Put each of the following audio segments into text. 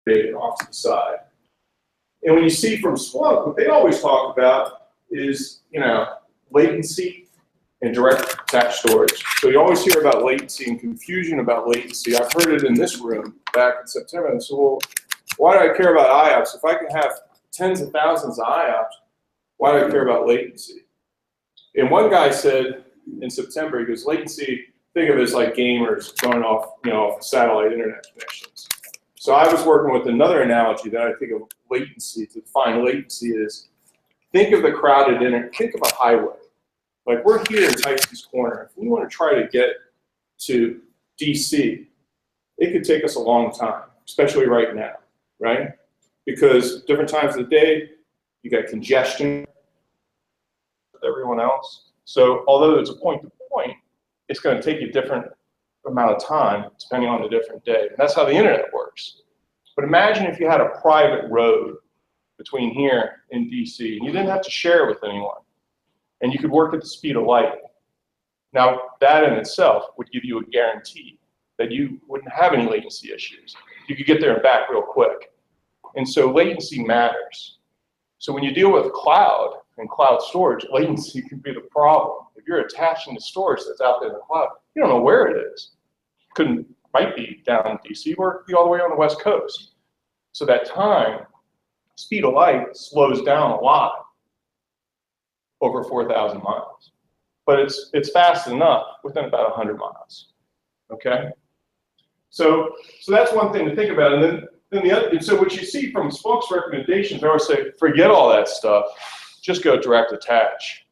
data off to the side. And when you see from Splunk, what they always talk about is, latency and direct attached storage. So you always hear about latency and confusion about latency. I've heard it in this room back in September. And so, well, why do I care about IOPS? If I can have tens of thousands of IOPS, why do I care about latency? And one guy said in September, he goes, latency, think of it as like gamers going off, off satellite internet connections. So I was working with another analogy that I think of latency, to define latency is, think of the crowded internet, think of a highway. Like we're here in Tyson's Corner. If we want to try to get to DC, it could take us a long time, especially right now, right? Because different times of the day, you got congestion with everyone else. So although it's a point to point, it's going to take you a different amount of time depending on the different day. And that's how the internet works. But imagine if you had a private road between here and DC, and you didn't have to share it with anyone, and you could work at the speed of light. Now, that in itself would give you a guarantee that you wouldn't have any latency issues. You could get there and back real quick. And so latency matters. So when you deal with cloud and cloud storage, latency can be the problem. If you're attaching the storage that's out there in the cloud, you don't know where it is. Might be down in DC or be all the way on the West Coast. So that time, speed of light slows down a lot over 4,000 miles. But it's fast enough within about 100 miles. Okay? So that's one thing to think about. And then the other, and so what you see from Splunk's recommendations, I always say, forget all that stuff. Just go direct attach.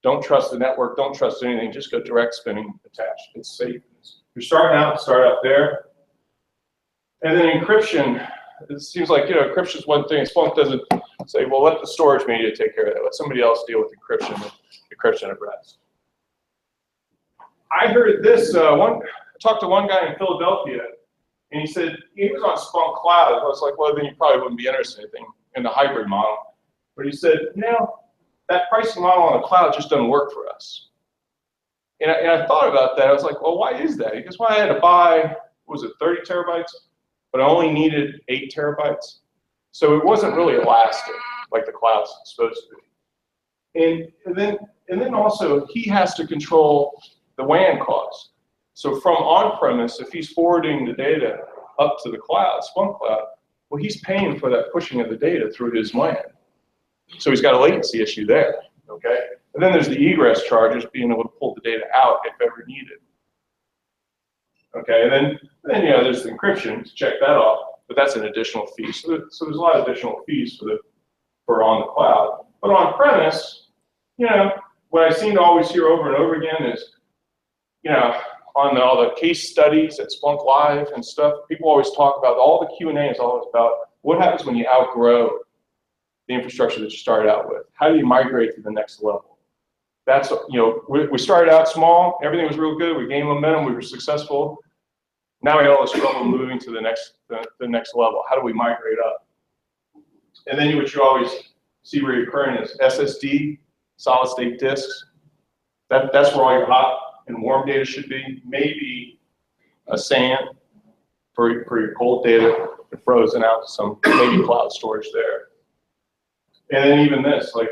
Don't trust the network. Don't trust anything. Just go direct spinning attach. It's safe. You're starting out, start out there. And then encryption, it seems like, encryption is one thing. Splunk doesn't say, well, let the storage media take care of that. Let somebody else deal with encryption at rest. I heard this, I talked to one guy in Philadelphia, and he said, he was on Splunk Cloud. I was like, well, then you probably wouldn't be interested in anything in the hybrid model. But he said, that pricing model on the cloud just doesn't work for us. And I thought about that. I was like, well, why is that? Because when I had to buy, what was it, 30 terabytes? But I only needed 8 terabytes. So it wasn't really elastic like the cloud's supposed to be. And then also, he has to control the WAN cost. So from on-premise, if he's forwarding the data up to the cloud, Splunk Cloud, well, he's paying for that pushing of the data through his WAN. So he's got a latency issue there, okay? And then there's the egress charges, being able to pull the data out if ever needed. Okay, and then there's the encryption to check that off, but that's an additional fee. So there's a lot of additional fees for on the cloud. But on premise, what I seem to always hear over and over again is, on all the case studies at Splunk Live and stuff, people always talk about, all the Q&A is always about what happens when you outgrow the infrastructure that you started out with. How do you migrate to the next level? That's, we started out small, everything was real good, we gained momentum, we were successful. Now we got all this trouble moving to the next level. How do we migrate up? And then what you always see reoccurring is SSD, solid state disks. That's where all your hot and warm data should be. Maybe a SAN for your cold data, frozen out to some maybe cloud storage there. And then even this, I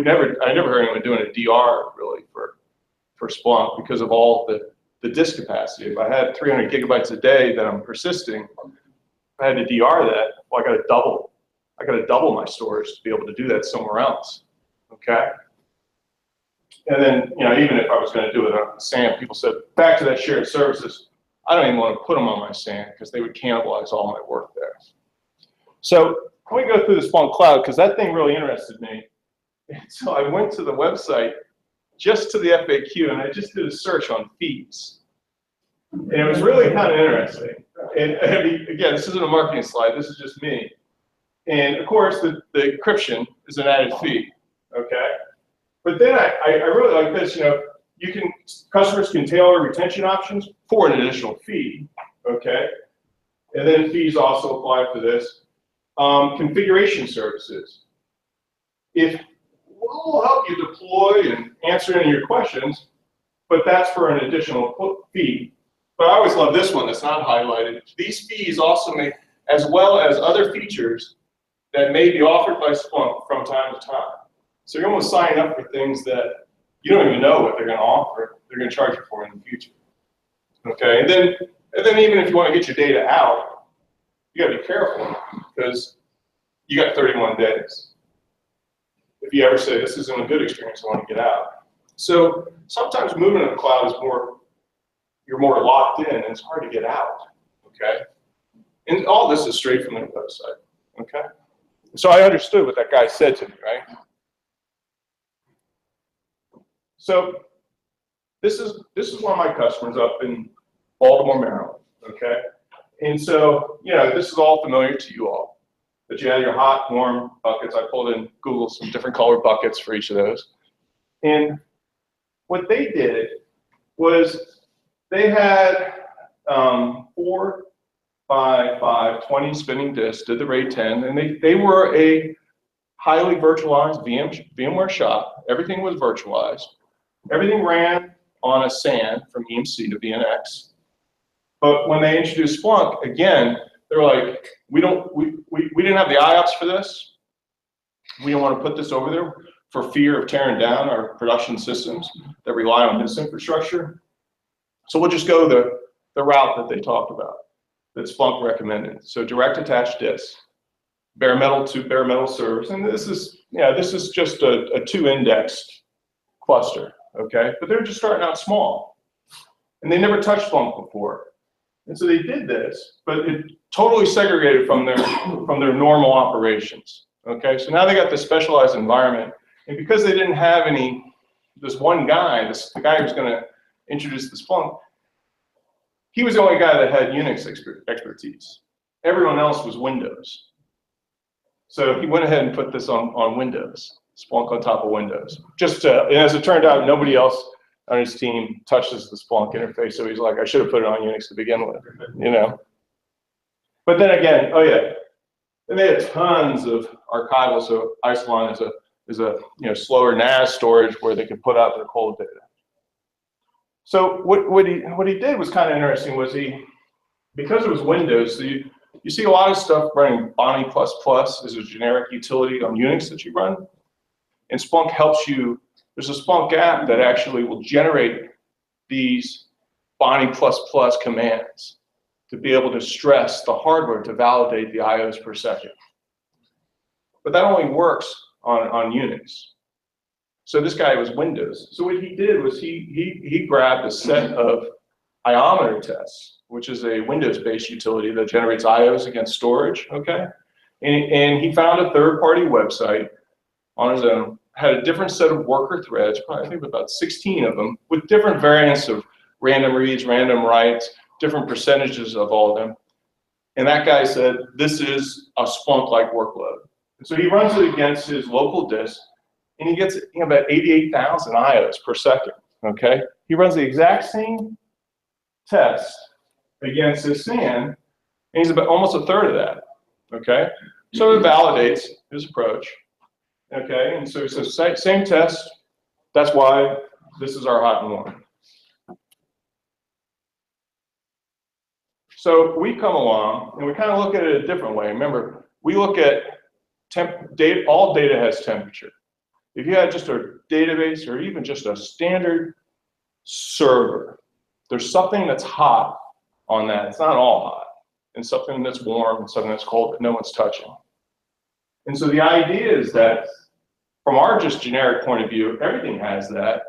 never heard anyone doing a DR really for Splunk because of all the disk capacity. If I had 300 gigabytes a day that I'm persisting, if I had to DR that, well, I got to double my storage to be able to do that somewhere else. Okay. And then, even if I was going to do it on SAN, people said, back to that shared services, I don't even want to put them on my SAN because they would cannibalize all my work there. So let me go through the Splunk Cloud because that thing really interested me. And so I went to the website, just to the FAQ, and I just did a search on fees. And it was really kind of interesting. And I mean, again, this isn't a marketing slide, this is just me. And of course, the encryption is an added fee, okay? But then I really like this, customers can tailor retention options for an additional fee, okay? And then fees also apply for this. Configuration services. We'll help you deploy and answer any of your questions, but that's for an additional fee. But I always love this one that's not highlighted. These fees also may as well as other features that may be offered by Splunk from time to time. So you're almost signing up for things that you don't even know what they're going to offer, they're going to charge you for in the future. Okay, and then even if you want to get your data out, you got to be careful because you got 31 days. If you ever say, this isn't a good experience, I want to get out. So sometimes moving to the cloud is you're more locked in and it's hard to get out, okay? And all this is straight from the website, okay? So I understood what that guy said to me, right? So this is one of my customers up in Baltimore, Maryland, okay? And so, you know, this is all familiar to you all. But you have your hot, warm buckets. I pulled in Google some different colored buckets for each of those. And what they did was they had 4 by 5 20 spinning disks, did the RAID 10, and they were a highly virtualized VMware shop. Everything was virtualized. Everything ran on a SAN from EMC to VNX. But when they introduced Splunk, again, they were like, we didn't have the IOPS for this. We don't want to put this over there for fear of tearing down our production systems that rely on this infrastructure. So we'll just go the route that they talked about, that Splunk recommended. So direct attached disks, bare metal to bare metal servers, and this is just a 2-indexed cluster, okay? But they're just starting out small, and they never touched Splunk before. And so they did this, but it totally segregated from their normal operations. Okay, so now they got this specialized environment, and because they didn't have this one guy, the guy who's going to introduce the Splunk, he was the only guy that had Unix expertise. Everyone else was Windows. So he went ahead and put this on Windows, Splunk on top of Windows. And as it turned out, nobody else on his team touches the Splunk interface, so he's like, I should have put it on Unix to begin with, you know. But then again, oh yeah, and they had tons of archival. So Isilon is a slower NAS storage where they could put out their cold data. So what he did was kind of interesting. Was because it was Windows, so you see a lot of stuff running Bonnie++ is a generic utility on Unix that you run, and Splunk helps you. There's a Splunk app that actually will generate these Bonnie++ commands to be able to stress the hardware to validate the IOs per second. But that only works on Unix. So this guy was Windows. So what he did was he grabbed a set of iometer tests, which is a Windows-based utility that generates IOs against storage, okay? And he found a third-party website on his own, had a different set of worker threads, probably I think about 16 of them, with different variants of random reads, random writes, different percentages of all of them. And that guy said, this is a Splunk-like workload. And so he runs it against his local disk, and he gets about 88,000 IOs per second, okay? He runs the exact same test against his SAN, and he's about almost a third of that, okay? So it validates his approach. Okay, and so he says, same test, that's why this is our hot and warm. So we come along, and we kind of look at it a different way. Remember, we look at data, all data has temperature. If you had just a database or even just a standard server, there's something that's hot on that. It's not all hot. And something that's warm and something that's cold that no one's touching. And so the idea is that from our just generic point of view, everything has that.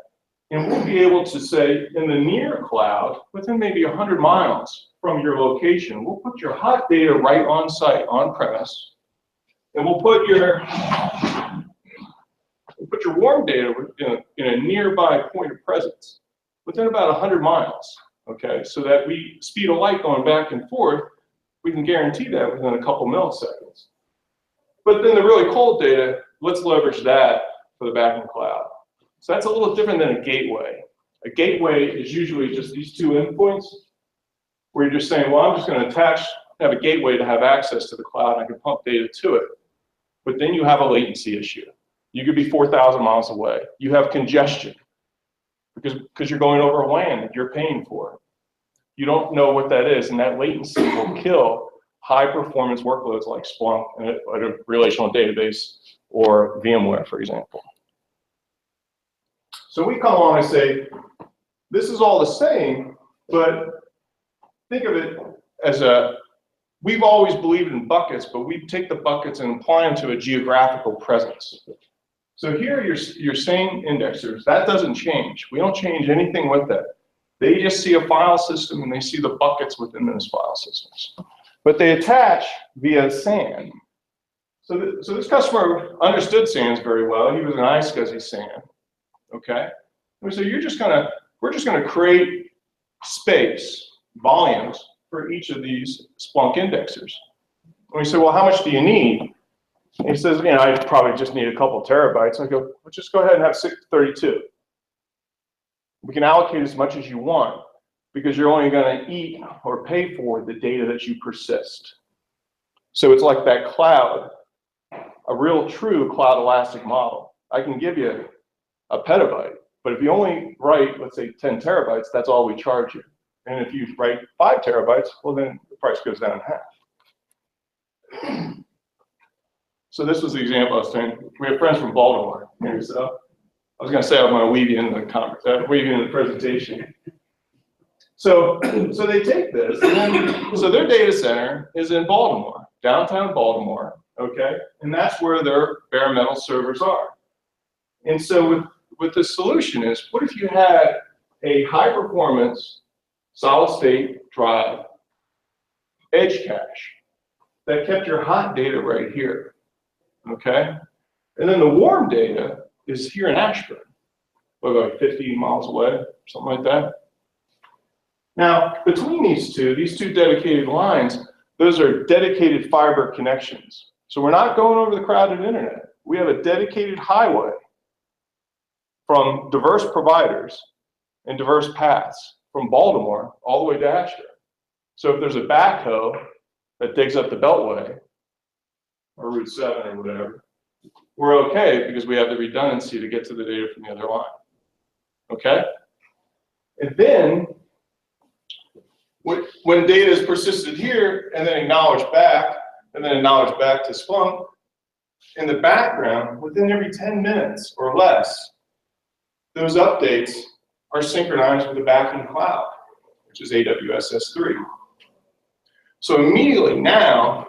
And we'll be able to say in the near cloud, within maybe 100 miles from your location, we'll put your hot data right on site, on premise, and we'll put your warm data in a nearby point of presence within about 100 miles, okay? So that we speed of light going back and forth, we can guarantee that within a couple milliseconds. But then the really cold data, let's leverage that for the backend cloud. So that's a little different than a gateway. A gateway is usually just these 2 endpoints where you're just saying, well, I'm just going to have a gateway to have access to the cloud, and I can pump data to it. But then you have a latency issue. You could be 4,000 miles away. You have congestion because you're going over a LAN that you're paying for. You don't know what that is, and that latency will kill high performance workloads like Splunk and a relational database or VMware, for example. So we come along and say, this is all the same, but think of it as we've always believed in buckets, but we take the buckets and apply them to a geographical presence. So here your same indexers, that doesn't change. We don't change anything with that. They just see a file system and they see the buckets within those file systems. But they attach via SAN. So this customer understood SANs very well. He was an iSCSI SAN, okay? And we said, we're just gonna create space, volumes, for each of these Splunk indexers. And we said, well, how much do you need? And he says, I probably just need a couple terabytes. I go, well, just go ahead and have 32. We can allocate as much as you want because you're only going to eat or pay for the data that you persist. So it's like that cloud, a real true cloud elastic model. I can give you a petabyte, but if you only write, let's say 10 terabytes, that's all we charge you. And if you write 5 terabytes, well, then the price goes down in half. So this was the example I was saying. We have friends from Baltimore here, so I was going to say I'm going to weave you into the conference, weave you into the presentation. So they take this, and then, so their data center is in Baltimore, downtown Baltimore, okay? And that's where their bare metal servers are. And so with the solution is, what if you had a high performance solid state drive edge cache that kept your hot data right here, okay? And then the warm data is here in Ashburn, like 50 miles away, something like that. Now, between these two dedicated lines, those are dedicated fiber connections. So we're not going over the crowded internet. We have a dedicated highway from diverse providers and diverse paths from Baltimore all the way to Ashburn. So if there's a backhoe that digs up the Beltway or Route 7 or whatever, we're okay because we have the redundancy to get to the data from the other line, okay? And then, when data is persisted here and then acknowledged back, and then acknowledged back to Splunk, in the background, within every 10 minutes or less, those updates are synchronized with the backend cloud, which is AWS S3. So immediately now,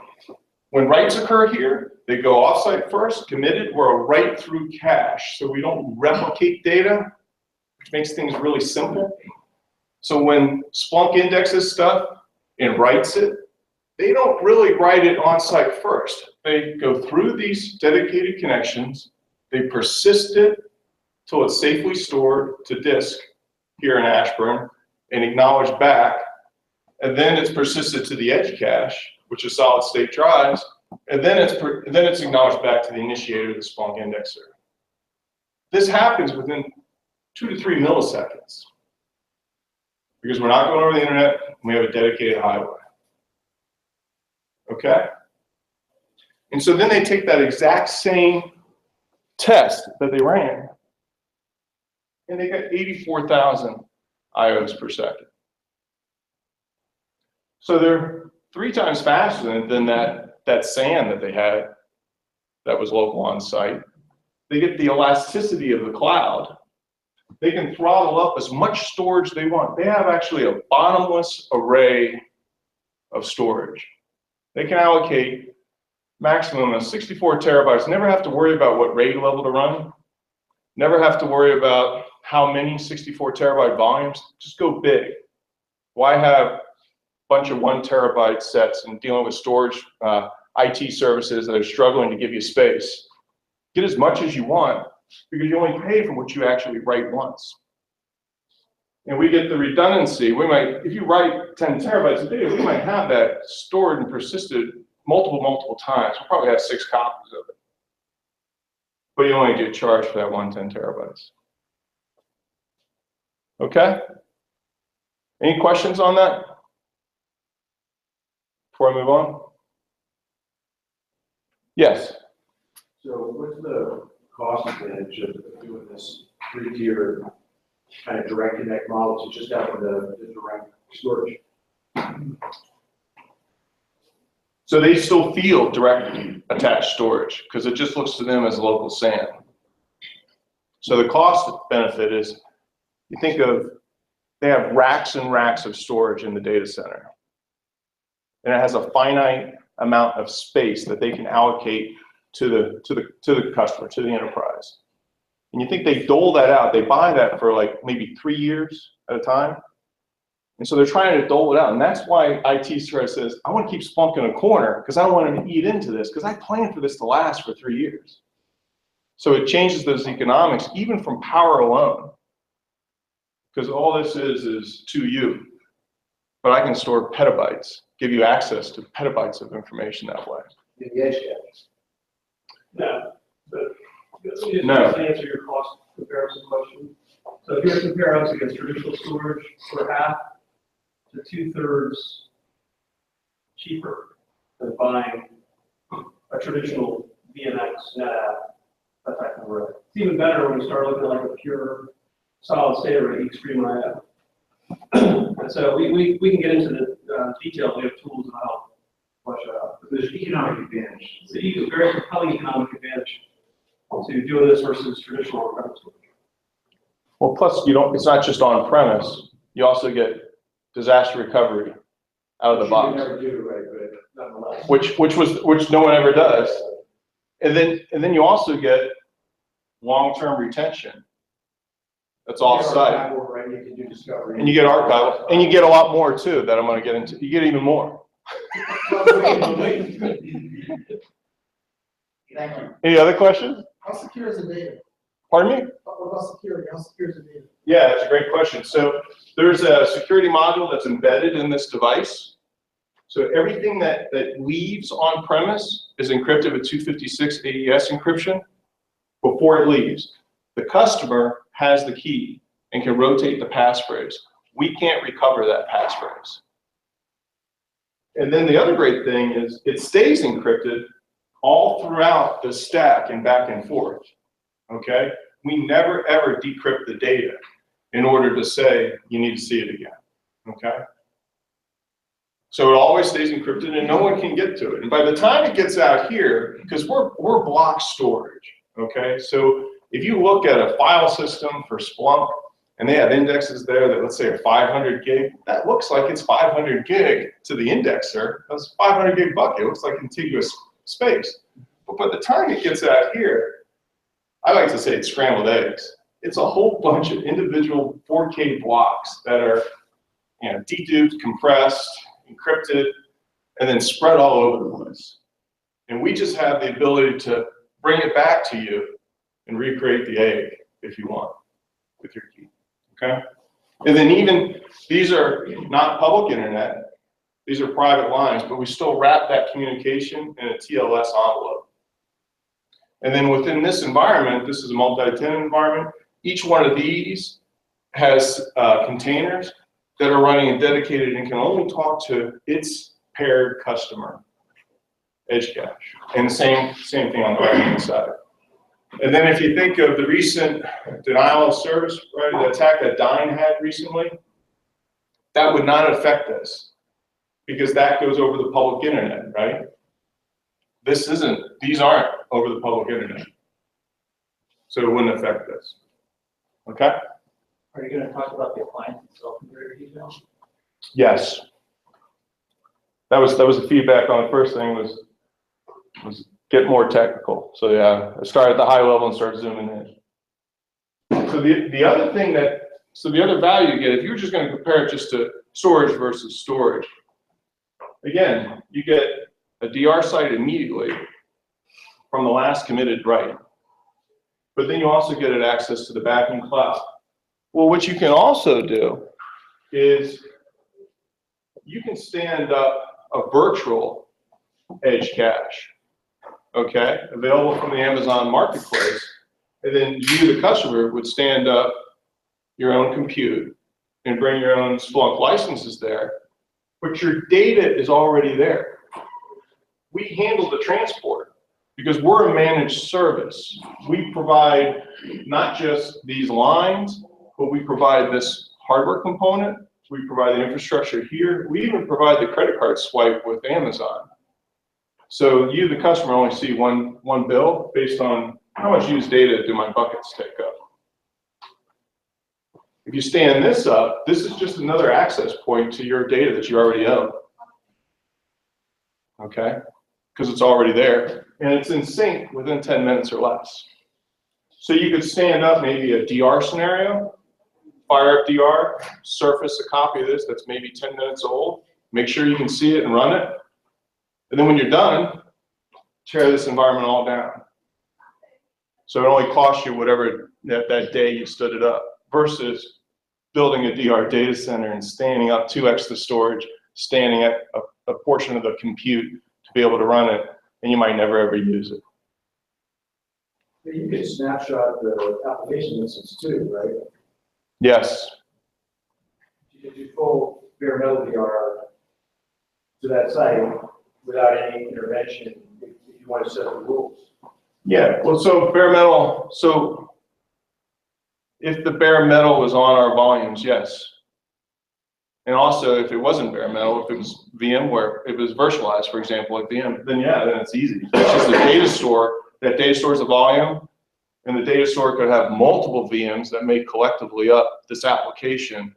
when writes occur here, they go offsite first, committed. We're a write-through cache, so we don't replicate data, which makes things really simple. So when Splunk indexes stuff and writes it, they don't really write it on-site first. They go through these dedicated connections, they persist it till it's safely stored to disk here in Ashburn and acknowledged back, and then it's persisted to the edge cache, which is solid state drives, and then it's acknowledged back to the initiator of the Splunk indexer. This happens within 2 to 3 milliseconds because we're not going over the internet, and we have a dedicated highway. Okay? And so then they take that exact same test that they ran, and they got 84,000 IOs per second. So they're 3 times faster than that SAN that they had that was local on site. They get the elasticity of the cloud. They can throttle up as much storage they want. They have actually a bottomless array of storage. They can allocate maximum of 64 terabytes, never have to worry about what RAID level to run, never have to worry about how many 64 terabyte volumes, just go big. Why have a bunch of 1 terabyte sets and dealing with storage IT services that are struggling to give you space? Get as much as you want because you only pay for what you actually write once. And we get the redundancy. We might, if you write 10 terabytes of data, we might have that stored and persisted multiple times. We'll probably have 6 copies of it. But you only get charged for that 10 terabytes. Okay? Any questions on that before I move on? Yes? So what's the cost advantage of doing this 3-tier kind of direct connect model to just having the direct storage? So they still feel directly attached storage because it just looks to them as local SAN. So the cost benefit is, you think of, they have racks and racks of storage in the data center. And it has a finite amount of space that they can allocate to the customer, to the enterprise. And you think they dole that out, they buy that for like maybe 3 years at a time. And so they're trying to dole it out. And that's why IT says, I want to keep Splunk in a corner because I don't want them to eat into this because I planned for this to last for 3 years. So it changes those economics, even from power alone. Because all this is to you. But I can store petabytes, give you access to petabytes of information that way. The edge cases. No, but let me just No. answer your cost comparison question. So if you're to compare us against traditional storage, we're half to 2/3 cheaper than buying a traditional VMX, NetApp, that type of array. It's even better when you start looking at like a pure solid state array, Extreme IO. And so we can get into the details. We have tools to help flesh it out. There's economic advantage. It's a very compelling economic advantage to doing this versus traditional on-premise storage. Well, plus it's not just on premise, you also get disaster recovery out of the box. You never do, right, but nonetheless. Which no one ever does. And then you also get long-term retention. That's off-site. Right, you can do discovery. And you get archival, and you get a lot more too that I'm going to get into. You get even more. Any other questions? How secure is the data? Pardon me? What about security? How secure is the data? Yeah, that's a great question. So there's a security module that's embedded in this device. So everything that leaves on premise is encrypted with 256 AES encryption before it leaves. The customer has the key and can rotate the passphrase. We can't recover that passphrase. And then the other great thing is it stays encrypted all throughout the stack and back and forth, okay? We never ever decrypt the data in order to say you need to see it again, okay? So it always stays encrypted and no one can get to it. And by the time it gets out here, because we're block storage, okay? So if you look at a file system for Splunk and they have indexes there that, let's say, are 500 gig, that looks like it's 500 gig to the indexer. That's 500 gig bucket. It looks like contiguous space. But by the time it gets out here, I like to say it's scrambled eggs. It's a whole bunch of individual 4K blocks that are, deduped, compressed, encrypted, and then spread all over the place. And we just have the ability to bring it back to you and recreate the egg if you want with your key, okay? And then even, these are not public internet, these are private lines, but we still wrap that communication in a TLS envelope. And then within this environment, this is a multi-tenant environment, each one of these has containers that are running and dedicated and can only talk to its paired customer edge cache. And the same thing on the right-hand side. And then if you think of the recent denial of service, right, the attack that Dyn had recently, that would not affect this because that goes over the public internet, right? These aren't over the public internet. So it wouldn't affect this, okay? Are you going to talk about the appliance itself in greater detail? Yes. That was the feedback on the first thing was get more technical. So yeah, I started at the high level and start zooming in. So the other thing the other value you get, if you're just going to compare it just to storage versus storage, again, you get a DR site immediately from the last committed write. But then you also get access to the backend cloud. Well, what you can also do is you can stand up a virtual edge cache, okay, available from the Amazon Marketplace, and then you, the customer, would stand up your own compute and bring your own Splunk licenses there, but your data is already there. We handle the transport because we're a managed service. We provide not just these lines, but we provide this hardware component. We provide the infrastructure here. We even provide the credit card swipe with Amazon. So you, the customer, only see one bill based on how much used data do my buckets take up. If you stand this up, this is just another access point to your data that you already own. Okay? Because it's already there. And it's in sync within 10 minutes or less. So you could stand up maybe a DR scenario, fire up DR, surface a copy of this that's maybe 10 minutes old, make sure you can see it and run it. And then when you're done, tear this environment all down. So it only costs you whatever that day you stood it up, versus building a DR data center and standing up 2x the storage, standing at a portion of the compute to be able to run it, and you might never ever use it. You can snapshot the application instance too, right? Yes. You can do full bare metal VR to that site without any intervention if you want to set the rules. Yeah, well, so bare metal, so if the bare metal was on our volumes, yes. And also, if it wasn't bare metal, if it was VMware, if it was virtualized, for example, like VM, then yeah, then it's easy. It's just a data store. That data stores the volume, and the data store could have multiple VMs that make collectively up this application,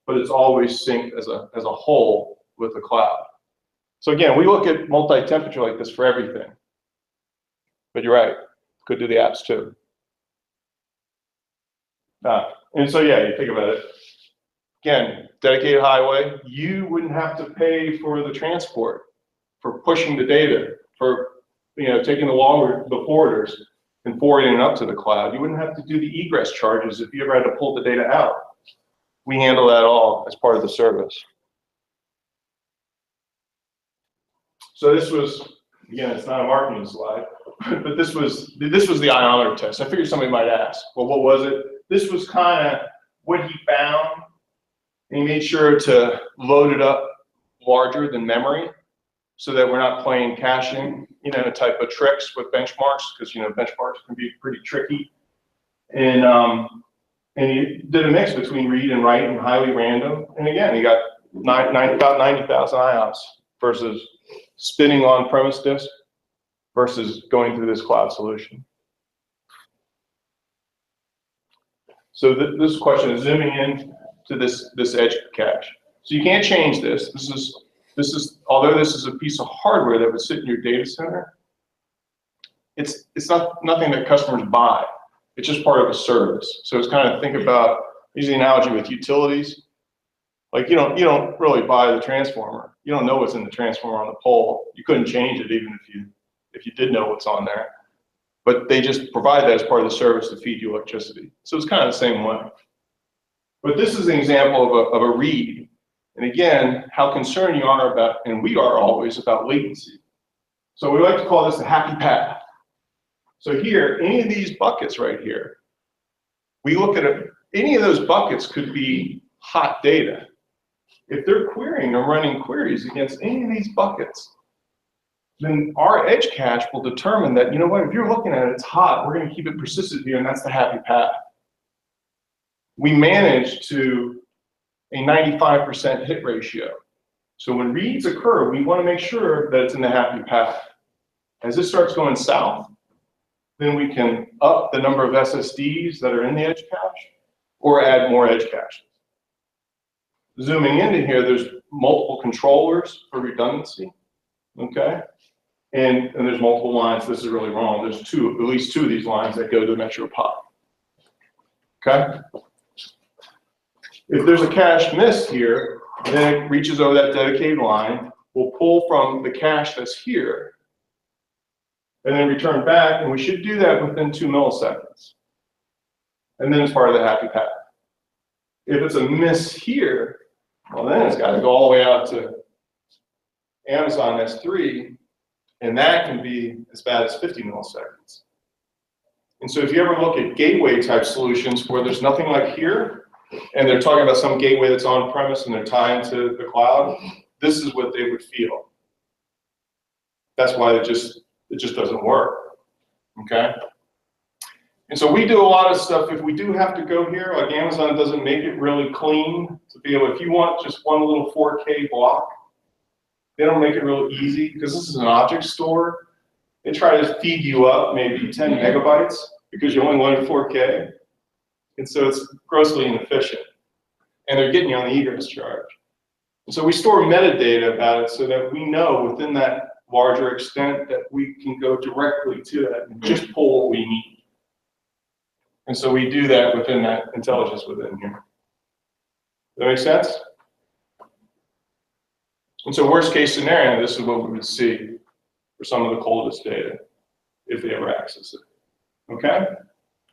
but it's always synced as a whole with the cloud. So again, we look at multi-temperature like this for everything. But you're right, could do the apps too. And so yeah, you think about it. Again, dedicated highway, you wouldn't have to pay for the transport, for pushing the data, for taking the forwarders and forwarding it up to the cloud. You wouldn't have to do the egress charges if you ever had to pull the data out. We handle that all as part of the service. So this was, again, it's not a marketing slide, but this was the ionometer test. I figured somebody might ask, well, what was it? This was kind of what he found, and he made sure to load it up larger than memory, so that we're not playing caching, type of tricks with benchmarks, because benchmarks can be pretty tricky. And he did a mix between read and write and highly random. And again, he got about 90,000 IOPS versus spinning on-premise disk versus going through this cloud solution. So this question is zooming in to this edge cache. So you can't change this. This is, although this is a piece of hardware that would sit in your data center, it's nothing that customers buy. It's just part of a service. So it's kind of, think about, use the analogy with utilities. Like you don't really buy the transformer. You don't know what's in the transformer on the pole. You couldn't change it even if you did know what's on there. But they just provide that as part of the service to feed you electricity. So it's kind of the same way. But this is an example of a read. And again, how concerned you are about, and we are always, about latency. So we like to call this the happy path. So here, any of these buckets right here, we look at it, any of those buckets could be hot data. If they're querying or running queries against any of these buckets, then our edge cache will determine that, if you're looking at it, it's hot, we're going to keep it persistent here, and that's the happy path. We manage to a 95% hit ratio. So when reads occur, we want to make sure that it's in the happy path. As this starts going south, then we can up the number of SSDs that are in the edge cache or add more edge caches. Zooming into here, there's multiple controllers for redundancy, okay? And there's multiple lines. This is really wrong. There's at least two of these lines that go to Metro pod, okay? If there's a cache missed here, then it reaches over that dedicated line, we'll pull from the cache that's here, and then return back, and we should do that within 2 milliseconds. And then it's part of the happy path. If it's a miss here, well, then it's got to go all the way out to Amazon S3, and that can be as bad as 50 milliseconds. And so if you ever look at gateway type solutions where there's nothing like here, and they're talking about some gateway that's on premise and they're tying to the cloud, this is what they would feel. That's why it just doesn't work, okay? And so we do a lot of stuff. If we do have to go here, like Amazon doesn't make it really clean to be able, if you want just one little 4K block, They don't make it real easy because this is an object store. They try to feed you up maybe 10 megabytes because you only load 4K. And so it's grossly inefficient. And they're getting you on the egress charge. And so we store metadata about it so that we know within that larger extent that we can go directly to that and just pull what we need. And so we do that within that intelligence within here. Does that make sense? And so worst case scenario, this is what we would see for some of the coldest data if they ever access it. Okay?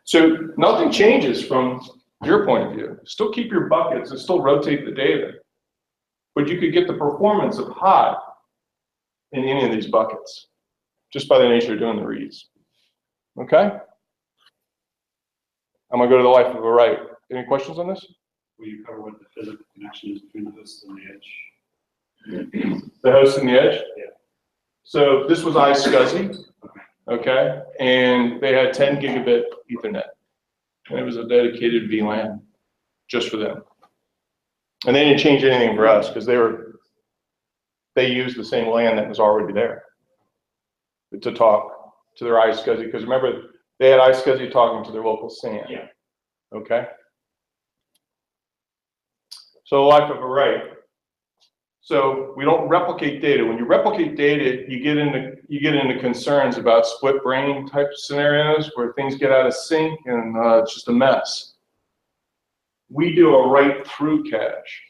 So nothing changes from your point of view. Still keep your buckets and still rotate the data. But you could get the performance of hot in any of these buckets just by the nature of doing the reads. Okay? I'm going to go to the life of a write. Any questions on this? Will you cover what the physical connection is between the host and the edge? The host and the edge? Yeah. So this was iSCSI, okay? And they had 10 gigabit Ethernet. And it was a dedicated VLAN just for them. And they didn't change anything for us because they used the same LAN that was already there to talk to their iSCSI. Because remember, they had iSCSI talking to their local SAN. Yeah. Okay? So life of a write. So we don't replicate data. When you replicate data, you get into concerns about split brain type scenarios where things get out of sync and it's just a mess. We do a write through cache.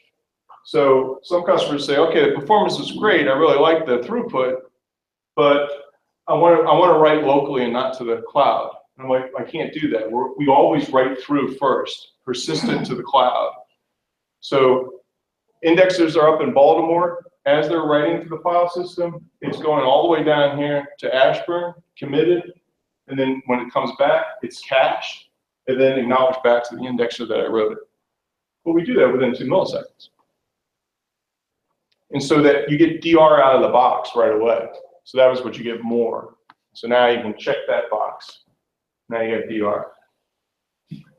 So some customers say, okay, the performance is great. I really like the throughput, but I want to write locally and not to the cloud. And I'm like, I can't do that. We always write through first, persistent to the cloud. So indexers are up in Baltimore. As they're writing to the file system, it's going all the way down here to Ashburn, committed, and then when it comes back, it's cached, and then acknowledged back to the indexer that I wrote it. But we do that within 2 milliseconds. And so that you get DR out of the box right away. So that was what you get more. So now you can check that box. Now you got DR.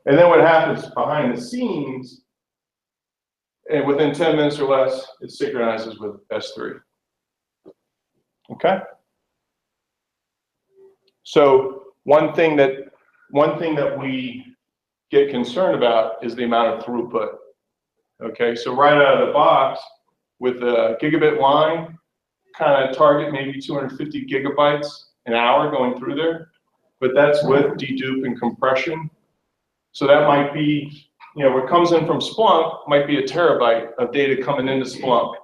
And then what happens behind the scenes, and within 10 minutes or less, it synchronizes with S3. Okay? So one thing that we get concerned about is the amount of throughput. Okay, so right out of the box, with a gigabit line, kind of target maybe 250 gigabytes an hour going through there, but that's with dedupe and compression. So that might be, you know, what comes in from Splunk might be a terabyte of data coming into Splunk.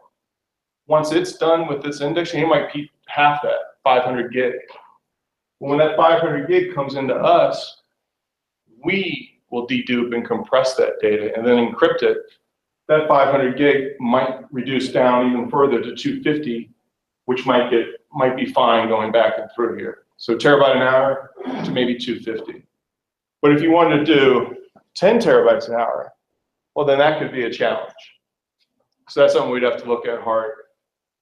Once it's done with this indexing, it might be half that, 500 gig. When that 500 gig comes into us, we will dedupe and compress that data and then encrypt it. That 500 gig might reduce down even further to 250, which might be fine going back and through here. So terabyte an hour to maybe 250. But if you wanted to do 10 terabytes an hour, well, then that could be a challenge. So that's something we'd have to look at hard.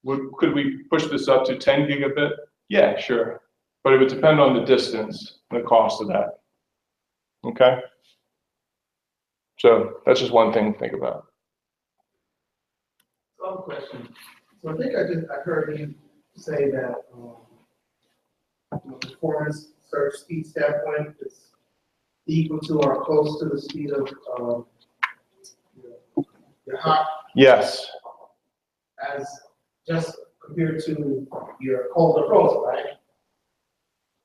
Could we push this up to 10 gigabit? Yeah, sure. But it would depend on the distance and the cost of that. Okay? So that's just one thing to think about. One question. So I think I heard you say that from a performance search speed standpoint, it's equal to or close to the speed of your hot. Yes. As just compared to your cold or frozen, right? Is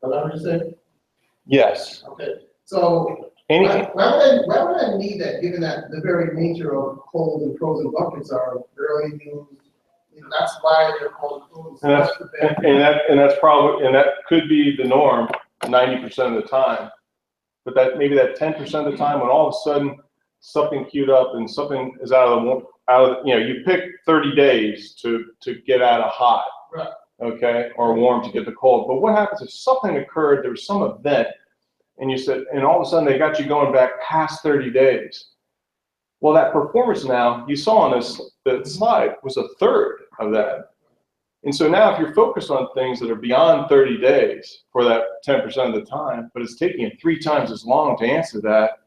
that what you said? Yes. Okay. So Anything. why would I need that, given that the very nature of cold and frozen buckets are rarely used? You know, that's why they're called frozen. And that could be the norm 90% of the time. But that maybe that 10% of the time when all of a sudden something queued up and something is out of you know, you pick 30 days to get out of hot, right, okay, or warm to get the cold. But what happens if something occurred, there was some event, and you said, and all of a sudden they got you going back past 30 days. Well, that performance now, you saw on the slide, was a third of that. And so now if you're focused on things that are beyond 30 days for that 10% of the time, but it's taking you 3 times as long to answer that,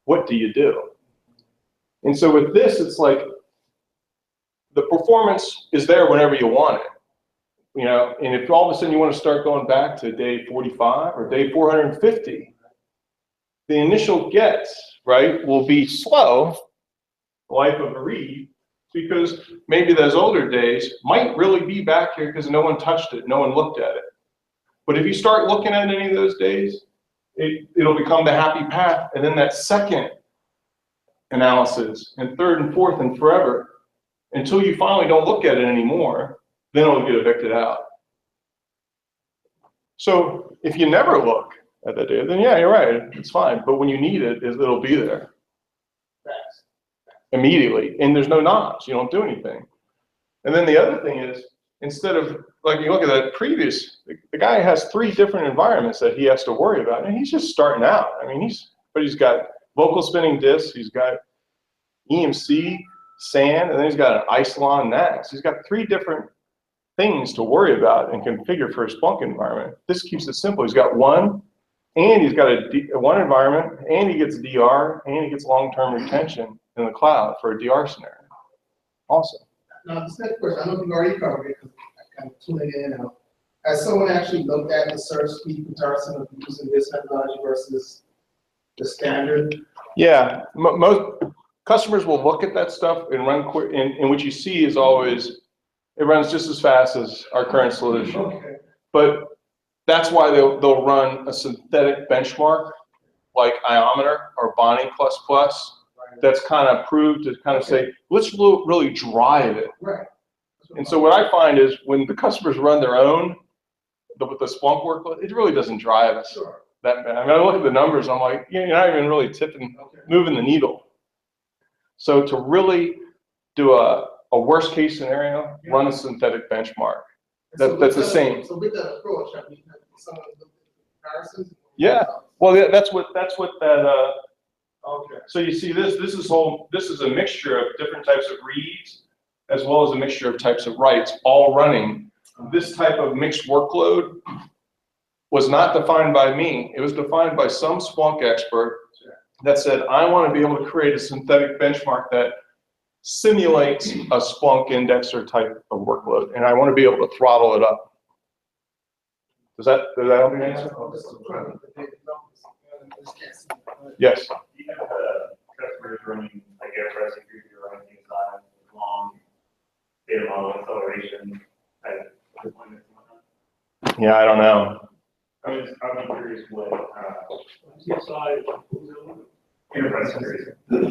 what do you do? And so with this, it's like, the performance is there whenever you want it. You know, and if all of a sudden you want to start going back to day 45 or day 450, the initial gets, right, will be slow, life of a read, because maybe those older days might really be back here because no one touched it, no one looked at it. But if you start looking at any of those days, it'll become the happy path, and then that second analysis, and third and fourth and forever, until you finally don't look at it anymore, then it'll get evicted out. So if you never look at that data, then yeah, you're right, it's fine. But when you need it, it'll be there immediately, and there's no knobs, you don't do anything. And then the other thing is, instead of, like you look at that previous, the guy has 3 different environments that he has to worry about, and he's just starting out. I mean, he's got local spinning disks, he's got EMC, SAN, and then he's got an Isilon NAS. He's got 3 different things to worry about and configure for a Splunk environment. This keeps it simple. He's got one, and he's got one environment, and he gets DR, and he gets long-term retention in the cloud for a DR scenario. Awesome. Now, this next question, I don't know if you've already covered it, because I kind of tuning in and out. Has someone actually looked at the search speed comparison of using this methodology versus the standard? Yeah, most customers will look at that stuff and run quick, and what you see is always, it runs just as fast as our current solution. Okay. But that's why they'll run a synthetic benchmark like Iometer or Bonnie++. That's kind of proved to kind of say, let's really drive it. Right. And so what I find is when the customers run their own, with the Splunk workload, it really doesn't drive us that bad. I mean, I look at the numbers, I'm like, you're not even really moving the needle. So to really do a worst case scenario, run a synthetic benchmark. That's the same. So with that approach, I mean, someone looked at comparisons? Yeah. Well, that's what that. Okay. So you see this is a mixture of different types of reads as well as a mixture of types of writes, all running. This type of mixed workload was not defined by me. It was defined by some Splunk expert that said, I want to be able to create a synthetic benchmark that simulates a Splunk indexer type of workload, and I want to be able to throttle it up. Does that help you answer? Yes. You have customers running like airpress security or running inside long data model acceleration type deployments and whatnot. Yeah, I don't know. I'm curious what CSI, enterprise security. Those are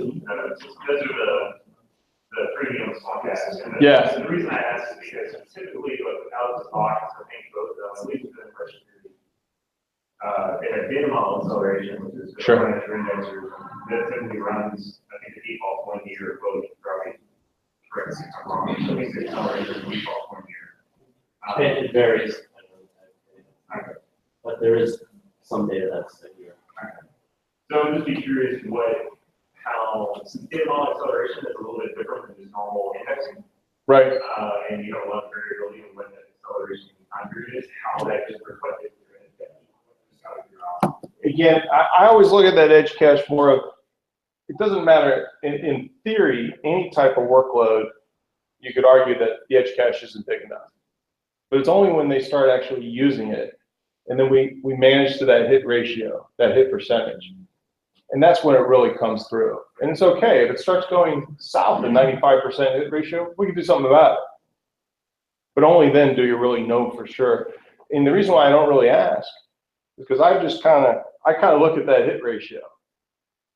the premium Splunk assets. Yeah. The reason I ask is because typically out of the box, I think both of them, at least with enterprise security, they have data model acceleration, which is Sure. indexer that typically runs, I think the default 1 year, probably correct me if I'm wrong. I think the acceleration default 1 year. It varies, Okay. but there is some data that's a year. Okay. So I'm just be curious how since data model acceleration is a little bit different than just normal indexing, Right. and you have a lot of variability in when the acceleration time period is, how that is reflected in your indexing. Just how to figure out. Again, I always look at that edge cache more of, it doesn't matter, in theory, any type of workload, you could argue that the edge cache isn't big enough. But it's only when they start actually using it, and then we manage to that hit ratio, that hit percentage. And that's when it really comes through. And it's okay, if it starts going south of 95% hit ratio, we can do something about it. But only then do you really know for sure. And the reason why I don't really ask is because I kind of look at that hit ratio.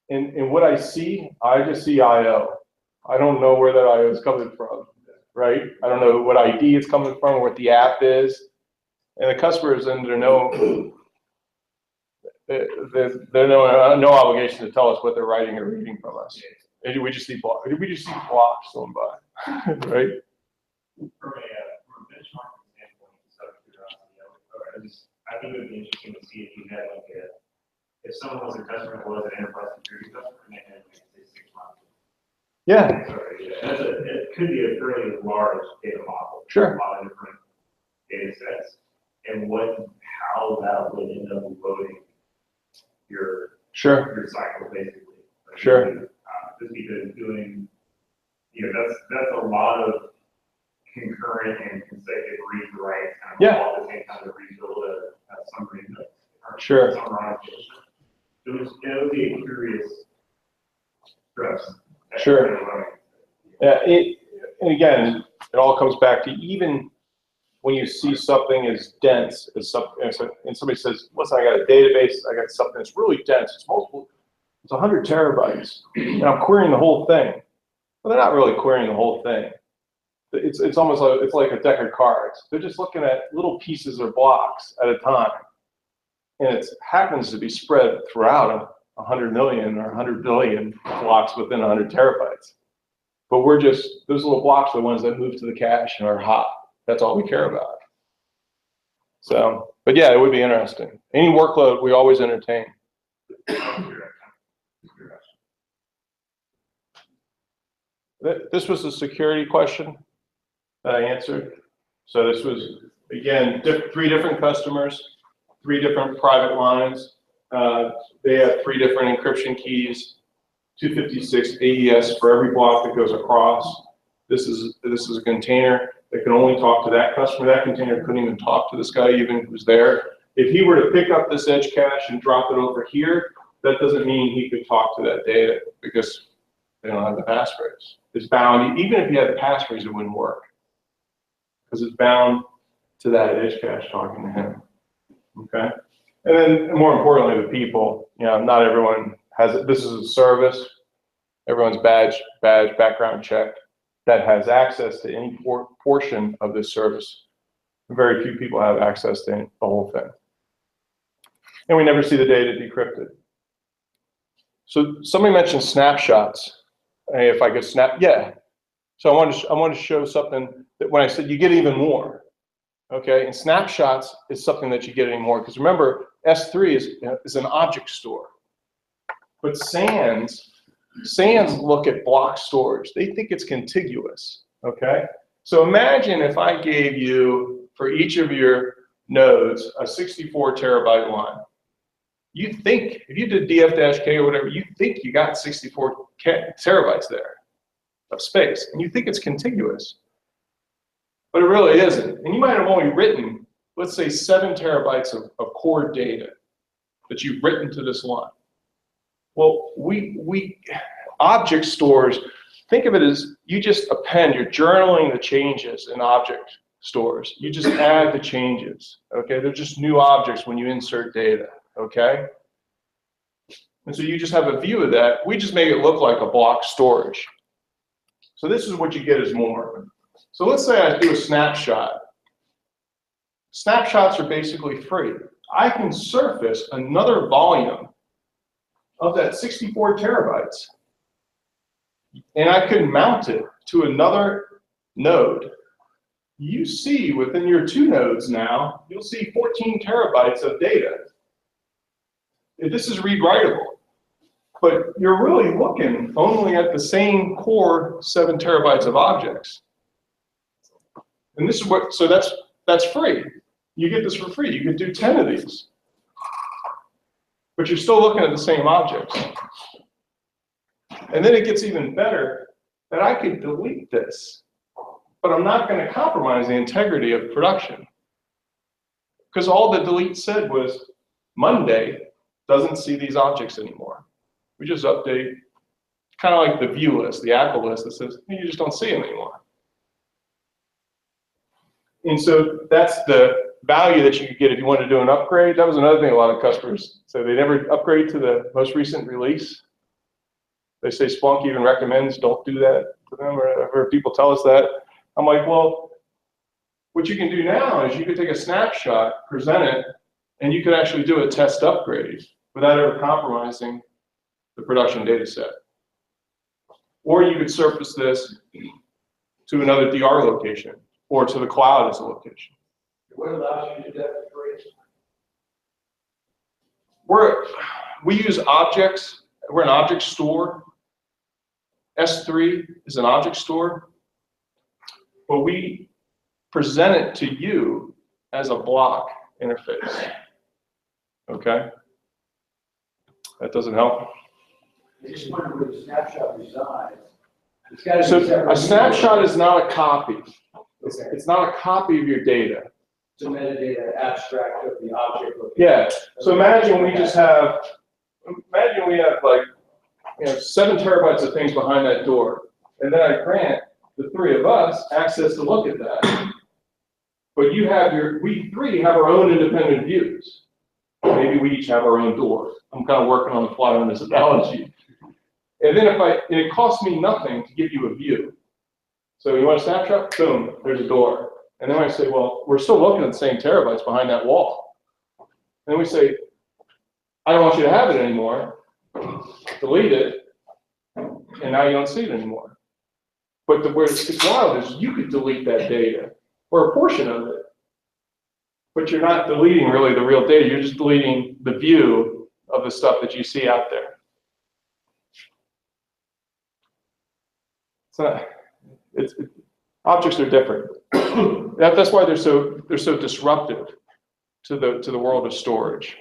And what I just see IO. I don't know where that IO is coming from, right? I don't know what ID it's coming from, what the app is. And the customer is under no obligation to tell us what they're writing or reading from us. We just see blocks going by, right? From a benchmarking standpoint, just out of curiosity, I think it would be interesting to see if you had if someone was a customer who was an enterprise security customer and they had like say 6 months. Yeah. It could be a fairly large data model. Sure. A lot of different data sets, and how that would end up loading your cycle basically. Sure. Just because doing, that's a lot of concurrent and consecutive read to write kind of Yeah. all at the same time to rebuild a summary note. Or Sure. summarization. It would be a curious stress. Sure. Yeah, and again, it all comes back to even when you see something as dense as something, and somebody says, listen, I got a database, I got something that's really dense, it's 100 terabytes, and I'm querying the whole thing. Well, they're not really querying the whole thing. It's almost like, it's like a deck of cards. They're just looking at little pieces or blocks at a time. And it happens to be spread throughout 100 million or 100 billion blocks within 100 terabytes. But we're just, those little blocks are the ones that move to the cache and are hot. That's all we care about. So, but yeah, it would be interesting. Any workload, we always entertain. This was a security question that I answered. So this was, again, 3 different customers, 3 different private lines. They have 3 different encryption keys, 256 AES for every block that goes across. This is a container that can only talk to that customer. That container couldn't even talk to this guy even if he was there. If he were to pick up this edge cache and drop it over here, that doesn't mean he could talk to that data because they don't have the passphrase. It's bound, even if you had the passphrase, it wouldn't work because it's bound to that edge cache talking to him, okay? And then more importantly, the people, you know, not everyone has it. This is a service. Everyone's badge background check that has access to any portion of this service. Very few people have access to the whole thing. And we never see the data decrypted. So somebody mentioned snapshots. Hey, if I could snap, yeah. So I want to show something that when I said you get even more, okay? And snapshots is something that you get anymore because remember, S3 is an object store. But SANs look at block storage. They think it's contiguous, okay? So imagine if I gave you, for each of your nodes, a 64 terabyte line. You think, if you did df-k or whatever, you think you got 64 terabytes there of space, and you think it's contiguous. But it really isn't. And you might have only written, let's say, 7 terabytes of core data that you've written to this line. Well, object stores, think of it as you just append, you're journaling the changes in object stores. You just add the changes, okay? They're just new objects when you insert data, okay? And so you just have a view of that. We just make it look like a block storage. So this is what you get as more. So let's say I do a snapshot. Snapshots are basically free. I can surface another volume of that 64 terabytes. And I can mount it to another node. You see within your 2 nodes now, you'll see 14 terabytes of data. This is read-writable. But you're really looking only at the same core 7 terabytes of objects. And this is what, so that's free. You get this for free. You could do 10 of these. But you're still looking at the same objects. And then it gets even better that I could delete this, but I'm not going to compromise the integrity of production. Because all the delete said was Monday doesn't see these objects anymore. We just update, kind of like the view list, the Apple list that says, hey, you just don't see them anymore. And so that's the value that you could get if you wanted to do an upgrade. That was another thing a lot of customers said. They never upgrade to the most recent release. They say Splunk even recommends don't do that to them, or I've heard people tell us that. I'm like, well, what you can do now is you could take a snapshot, present it, and you could actually do a test upgrade without ever compromising the production data set. Or you could surface this to another DR location or to the cloud as a location. What allows you to do that for free? We use objects. We're an object store. S3 is an object store. But we present it to you as a block interface. Okay? That doesn't help? I just wonder where the snapshot resides. It's got to be So separate. a snapshot is not a copy. It's not a copy of your data. It's a metadata abstract of the object. Yeah, so imagine we just have, imagine we have like, 7 terabytes of things behind that door. And then I grant the 3 of us access to look at that. But we 3 have our own independent views. Maybe we each have our own door. I'm kind of working on the fly on this analogy. And then it costs me nothing to give you a view. So you want a snapshot? Boom, there's a door. And then I say, well, we're still looking at the same terabytes behind that wall. And then we say, I don't want you to have it anymore. Delete it. And now you don't see it anymore. But where it's wild is you could delete that data or a portion of it. But you're not deleting really the real data. You're just deleting the view of the stuff that you see out there. Objects are different. That's why they're so disruptive to the world of storage.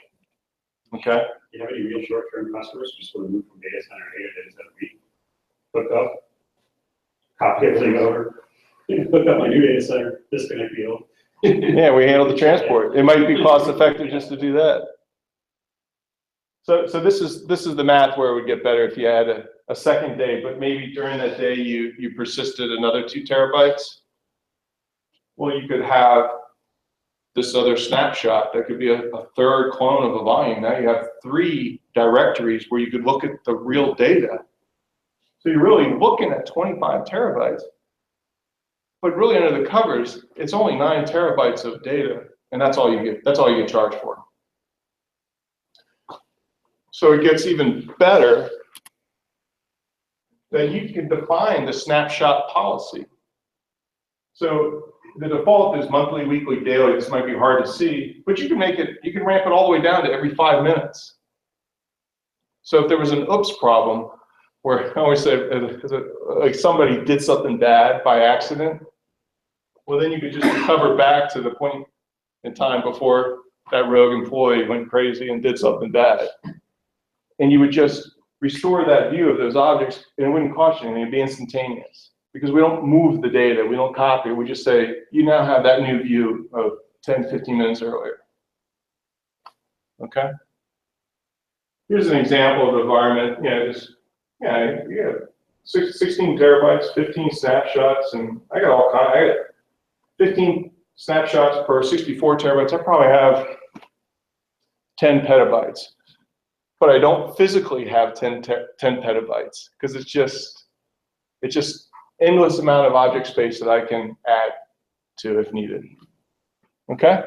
Okay. Do you have any real short-term customers who just want to move from data center A to data center B? Hook up, copy everything over, hook up my new data center, disconnect the old. Yeah, we handle the transport. It might be cost effective just to do that. So this is the math where it would get better if you had a second day, but maybe during that day you persisted another 2 terabytes. Well, you could have this other snapshot that could be a third clone of a volume. Now you have 3 directories where you could look at the real data. So you're really looking at 25 terabytes. But really under the covers, it's only 9 terabytes of data, and that's all you get. That's all you get charged for. So it gets even better that you can define the snapshot policy. So the default is monthly, weekly, daily. This might be hard to see, but you can ramp it all the way down to every 5 minutes. So if there was an oops problem, where I always say, like somebody did something bad by accident, well then you could just recover back to the point in time before that rogue employee went crazy and did something bad. And you would just restore that view of those objects, and it wouldn't cost you anything, it'd be instantaneous. Because we don't move the data, we don't copy it, we just say, you now have that new view of 10, 15 minutes earlier. Okay? Here's an example of the environment, you have 16 terabytes, 15 snapshots, and I got 15 snapshots per 64 terabytes. I probably have 10 petabytes. But I don't physically have 10 petabytes because it's just endless amount of object space that I can add to if needed. Okay?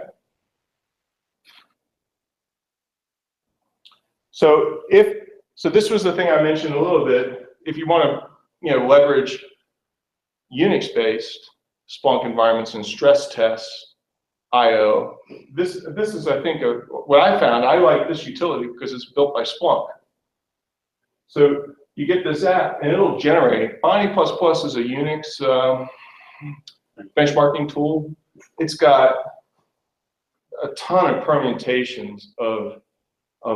So this was the thing I mentioned a little bit. If you want to leverage Unix-based Splunk environments and stress tests, I/O, this is, I think, what I found. I like this utility because it's built by Splunk. So you get this app, and it'll generate. Bonnie++ is a Unix benchmarking tool. It's got a ton of permutations of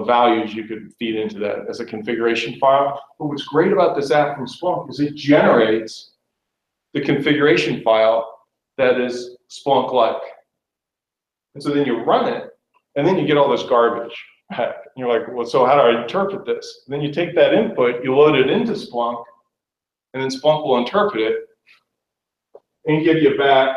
values you could feed into that as a configuration file. But what's great about this app from Splunk is it generates the configuration file that is Splunk-like. And so then you run it, and then you get all this garbage back. And you're like, well, so how do I interpret this? And then you take that input, you load it into Splunk, and then Splunk will interpret it and give you back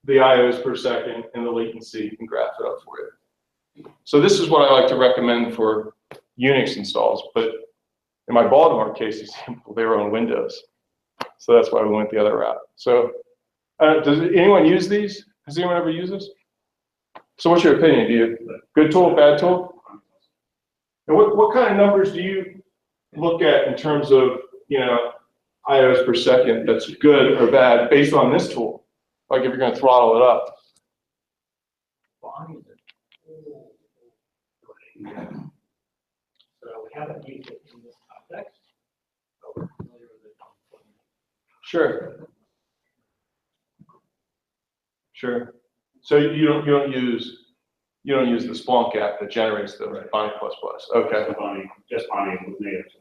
the IOs per second and the latency and graph it up for you. So this is what I like to recommend for Unix installs, but in my Baltimore case, it's simple. They were on Windows. So that's why we went the other route. So does anyone use these? Has anyone ever used this? So what's your opinion? Do you good tool, bad tool? And what kind of numbers do you look at in terms of IOs per second that's good or bad based on this tool? Like if you're going to throttle it up. So we haven't used it in this context, but we're familiar with it. Sure. Sure. So you don't use the Splunk app that generates the Bonnie++. Okay. Just Bonnie with native to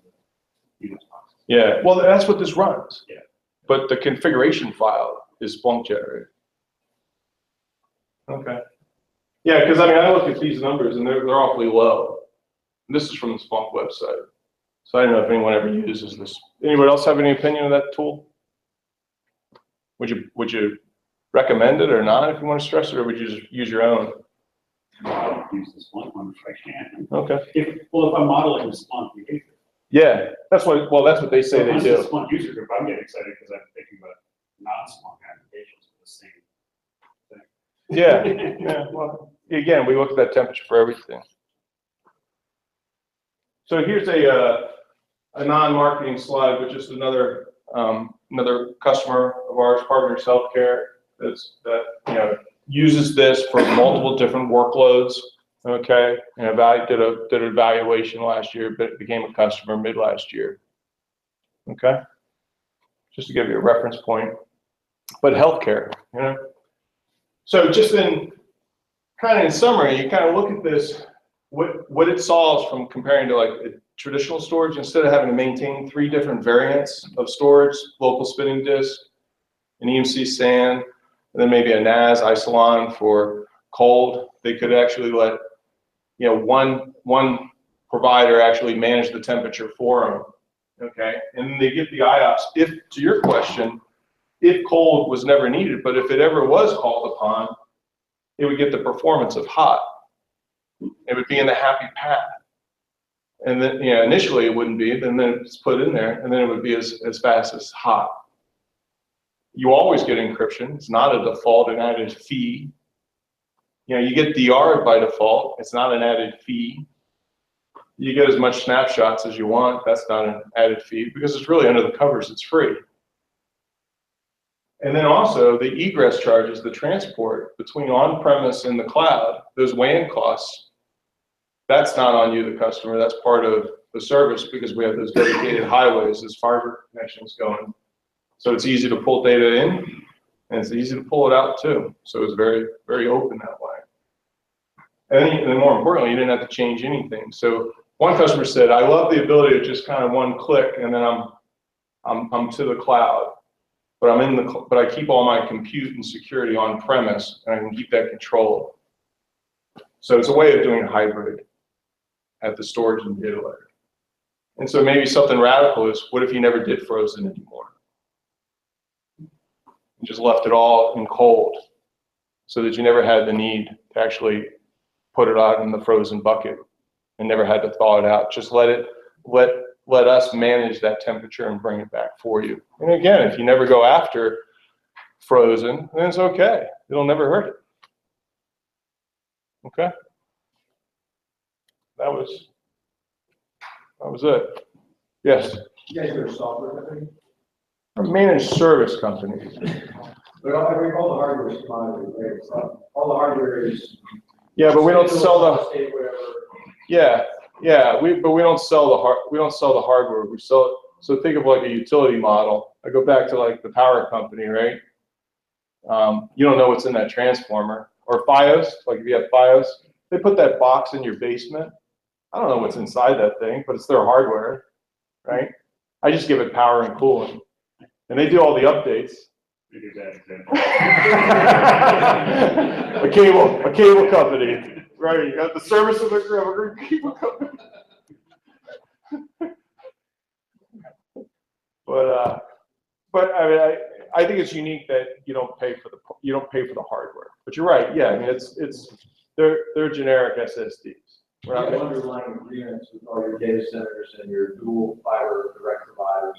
the Unix box. Yeah. Well, that's what this runs. Yeah. but the configuration file is Splunk generated. Okay. Yeah, because I mean, I look at these numbers and they're awfully low. And this is from the Splunk website. So I don't know if anyone ever uses this. Anybody else have any opinion of that tool? Would you recommend it or not if you want to stress it, or would you just use your own? I don't use the Splunk one if I can. Okay. If I'm modeling the Splunk behavior. Yeah, that's what they say they Once do. the Splunk user group, I'm getting excited because I'm thinking about non-Splunk applications with the same thing. Yeah, yeah. Well, again, we look at that temperature for everything. So here's a non-marketing slide, but just another customer of ours, Partners Healthcare, that uses this for multiple different workloads. Okay, and did an evaluation last year, but became a customer mid last year. Okay, just to give you a reference point. But healthcare, So just in summary, you kind of look at this, what it solves from comparing to like a traditional storage. Instead of having to maintain 3 different variants of storage, local spinning disk, an EMC SAN, and then maybe a NAS Isilon for cold, they could actually let one provider actually manage the temperature for them. Okay, and then they get the IOPS. If, to your question, if cold was never needed, but if it ever was called upon, it would get the performance of hot. It would be in the happy path. And then, initially it wouldn't be, then it's put in there, and then it would be as fast as hot. You always get encryption. It's not a default, an added fee. You get DR by default. It's not an added fee. You get as much snapshots as you want. That's not an added fee because it's really under the covers. It's free. And then also the egress charges, the transport between on-premise and the cloud, those WAN costs, that's not on you, the customer. That's part of the service because we have those dedicated highways, those fiber connections going. So it's easy to pull data in, and it's easy to pull it out too. So it's very, very open that way. And then more importantly, you didn't have to change anything. So one customer said, I love the ability to just kind of one click and then I'm to the cloud. But I keep all my compute and security on premise, and I can keep that control. So it's a way of doing hybrid at the storage and data layer. And so maybe something radical is, what if you never did frozen anymore? You just left it all in cold, so that you never had the need to actually put it out in the frozen bucket and never had to thaw it out. Just let us manage that temperature and bring it back for you. And again, if you never go after frozen, then it's okay. It'll never hurt it. Okay? That was it. Yes? You guys are a software company? A managed service company. But all the hardware is commodity, right? So all the hardware is. Yeah, but we don't sell the. State, whatever. Yeah, but we don't sell the hardware. We sell it. So think of like a utility model. I go back to like the power company, right? You don't know what's in that transformer or FiOS. Like if you have FiOS, they put that box in your basement. I don't know what's inside that thing, but it's their hardware, right? I just give it power and cooling, and they do all the updates. We do that example. a cable company, right? You got the service of a cable company. But I mean, I think it's unique that you don't pay for the hardware. But you're right. Yeah, I mean, they're generic SSDs. You have underlying agreements with all your data centers and your dual fiber direct providers.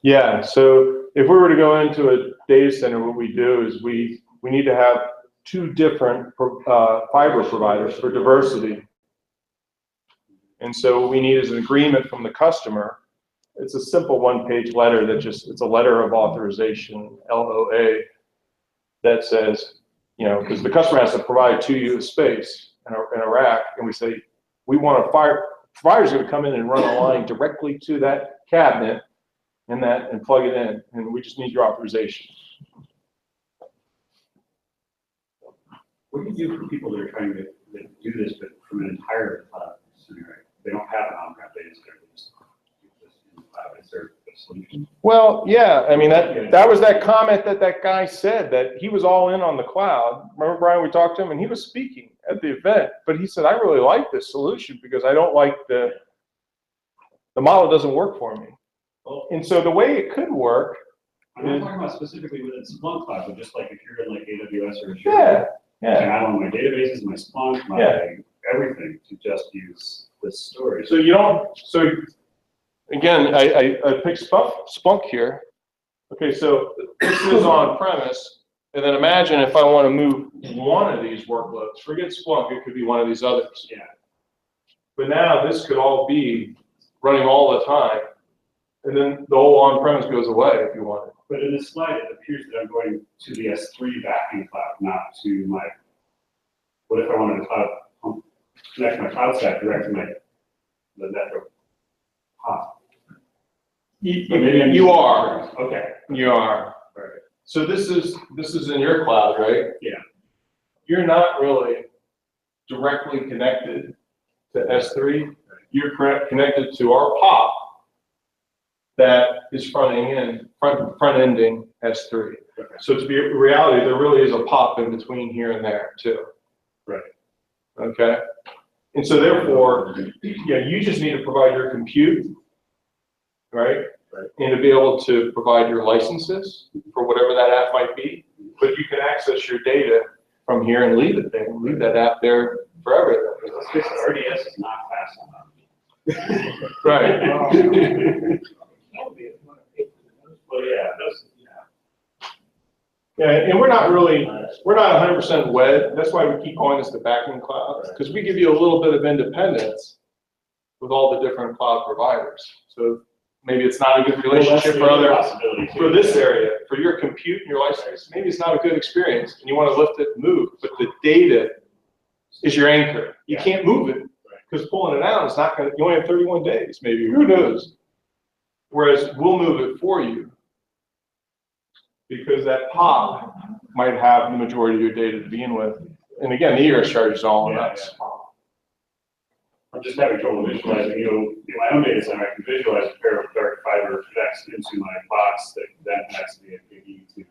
Yeah, so if we were to go into a data center, what we do is we need to have 2 different fiber providers for diversity. And so what we need is an agreement from the customer. It's a simple 1-page letter it's a letter of authorization, LOA, that says, because the customer has to provide to you a space in a rack, and we say, we want provider's going to come in and run a line directly to that cabinet and plug it in, and we just need your authorization. What do you do for people that are trying to do this, but from an entire cloud scenario? They don't have an on-prem data center. They just use this in the cloud. Is there a solution. Well, yeah, I mean, that was that comment that guy said, that he was all in on the cloud. Remember, Brian, we talked to him, and he was speaking at the event, but he said, I really like this solution because I don't like the model doesn't work for me. And so the way it could work, I'm not talking about specifically within Splunk Cloud, but just like if you're in like AWS or Azure. yeah, I can add on my databases, my Splunk, my everything to just use this storage. So you don't, so again, I picked Splunk here. Okay, so this is on premise, and then imagine if I want to move one of these workloads, forget Splunk, it could be one of these others. Yeah. But now this could all be running all the time, and then the whole on-premise goes away if you want it. But in this slide, it appears that I'm going to the S3 backing cloud, not to my, what if I wanted to connect my cloud stack directly to the network hop? You are. Okay. You are. Right. So this is in your cloud, right? Yeah. You're not really directly connected to S3. You're connected to our POP that is front-ending S3. Okay. So to be a reality, there really is a POP in between here and there too. Right. Okay. And so therefore, yeah, you just need to provide your compute, right? Right. And to be able to provide your licenses for whatever that app might be. But you can access your data from here and leave it there, leave that app there for everything. Let's face it, RDS is not fast enough. Right. Well, yeah, those, Yeah, and we're not 100% wed. That's why we keep calling this the backing cloud, because we give you a little bit of independence with all the different cloud providers. So maybe it's not a good relationship for this area, for your compute and your license. Maybe it's not a good experience, and you want to lift it and move, but the data is your anchor. You can't move it, because pulling it out is not going to, you only have 31 days, maybe, who knows? Whereas we'll move it for you, because that POP might have the majority of your data to begin with. And again, the ERS charge is all on us. I'm just having trouble visualizing, in my own data center, I can visualize a pair of dark fiber connects into my box that then connects to the API to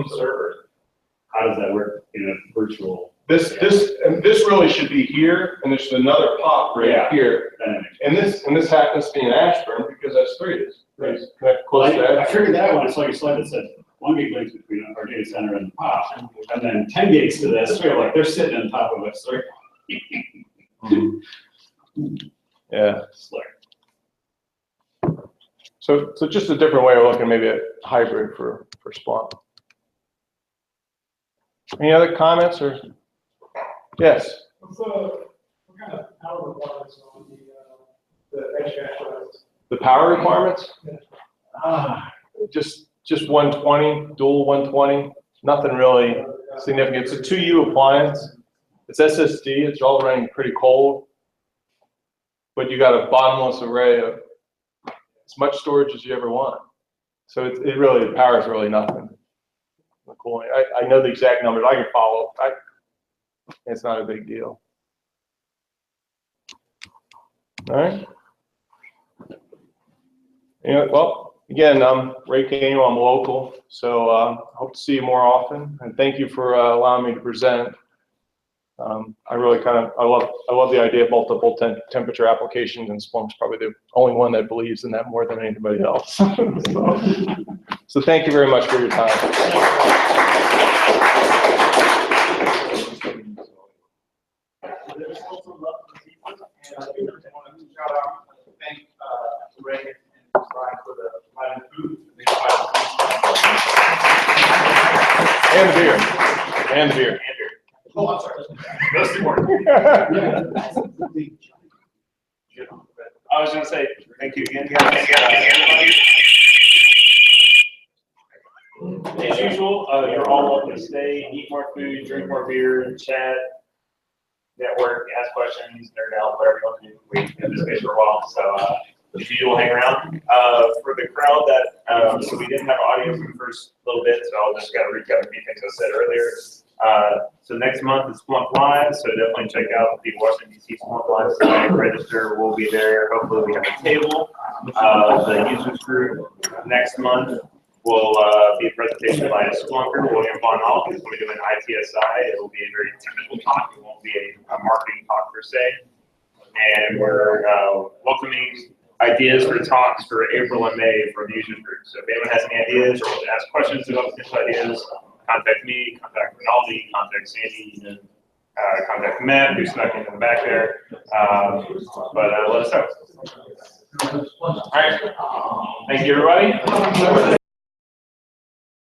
server. How does that work in a virtual? This really should be here, and there's another POP right here. And this happens to be in Ashburn because S3 is connect close to I figured that when I saw your slide that said 1 gig links between our data center and the POP, and then 10 gigs to this. So like they're sitting on top of us. Yeah. Slick. So just a different way of looking, maybe a hybrid for Splunk. Any other comments or? Yes. So, what kind of power requirements on the HVAC? The power requirements? Just 120, dual 120, nothing really significant. It's a 2U appliance. It's SSD, it's all running pretty cold, but you got a bottomless array of as much storage as you ever want. So it really, the power is really nothing. Cooling. I know the exact numbers, I can follow. It's not a big deal. All right. Well, again, I'm Ray Canio, I'm local, so hope to see you more often, and thank you for allowing me to present. I really I love the idea of multiple temperature applications, and Splunk's probably the only one that believes in that more than anybody else. So thank you very much for your time. Thank Ray and Brian for the providing food. And the beer. And the beer. Oh, I'm sorry. That's important. I was going to say thank you again, guys. As usual, you're all welcome to stay, eat more food, drink more beer, chat, network, ask questions, nerd out, whatever you want to do. We've been in this space for a while, so if you will hang around. For the crowd that, so we didn't have audio for the first little bit, so I'll just kind of recap a few things I said earlier. So next month is Splunk Live, so definitely check out the Washington DC Splunk Live site, register, we'll be there, hopefully we have a table. The users group next month will be a presentation by a Splunker, William Von Alt, who's going to be doing ITSI. It will be a very technical talk, it won't be a marketing talk per se. And we're welcoming ideas for talks for April and May for the users group. So if anyone has any ideas or wants to ask questions about potential ideas, contact me, contact Rinaldi, contact Sandy, contact Matt, who's snuck in the back there. But let us know. All right. Thank you, everybody.